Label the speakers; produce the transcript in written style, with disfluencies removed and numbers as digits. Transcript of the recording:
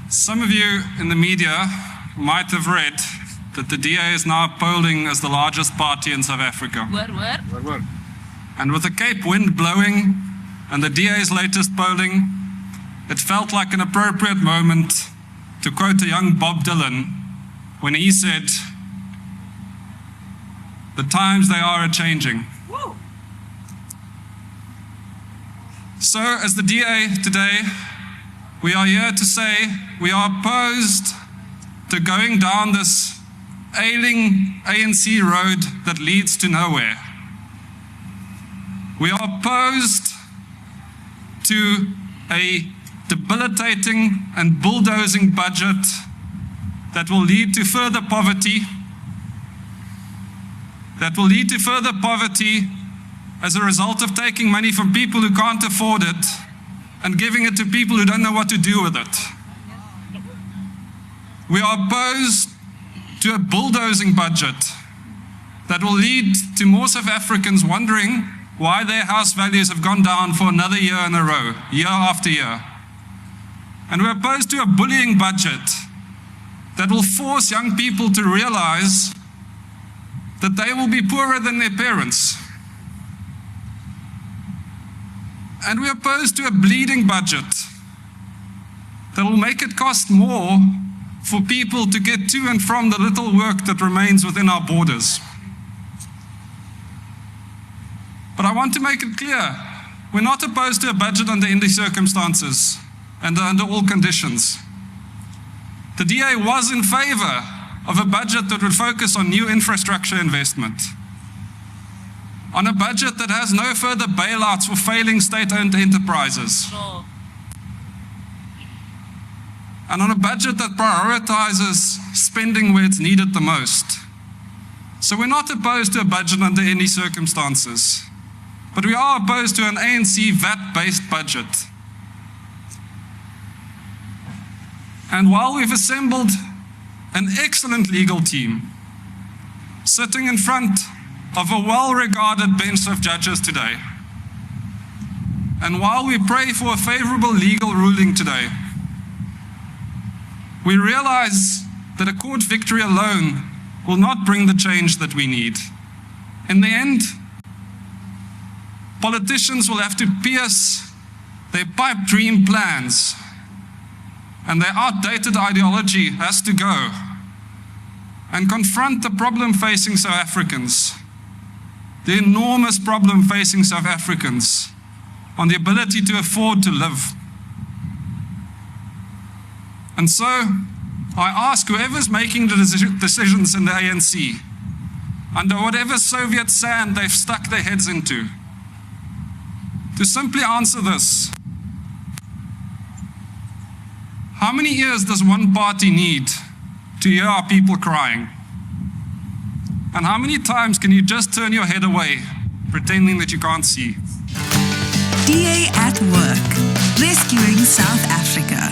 Speaker 1: Some of you in the media might have read that the DA is now polling as the largest party in South Africa.
Speaker 2: Word.
Speaker 1: And with the Cape wind blowing and the DA's latest polling, it felt like an appropriate moment to quote a young Bob Dylan when he said, "The times they are a-changing." So as the DA today, we are here to say we are opposed to going down this ailing ANC road that leads to nowhere. We are opposed to a debilitating and bulldozing budget that will lead to further poverty, as a result of taking money from people who can't afford it and giving it to people who don't know what to do with it. We are opposed to a bulldozing budget that will lead to more South Africans wondering why their house values have gone down for another year in a row, year after year. And we're opposed to a bullying budget that will force young people to realize that they will be poorer than their parents. And we're opposed to a bleeding budget that will make it cost more for people to get to and from the little work that remains within our borders. But I want to make it clear, we're not opposed to a budget under any circumstances and under all conditions. The DA was in favor of a budget that would focus on new infrastructure investment, on a budget that has no further bailouts for failing state-owned enterprises, and on a budget that prioritizes spending where it's needed the most. So we're not opposed to a budget under any circumstances, but we are opposed to an ANC VAT-based budget. And while we've assembled an excellent legal team, sitting in front of a well-regarded bench of judges today, and while we pray for a favorable legal ruling today, we realize that a court victory alone will not bring the change that we need. In the end, politicians will have to pierce their pipe dream plans, and their outdated ideology has to go, and confront the problem facing South Africans, the enormous problem facing South Africans on the ability to afford to live. And so, I ask whoever's making the decisions in the ANC, under whatever Soviet sand they've stuck their heads into, to simply answer this. How many years does one party need to hear our people crying? And how many times can you just turn your head away, pretending that you can't see?
Speaker 3: DA at work, rescuing South Africa.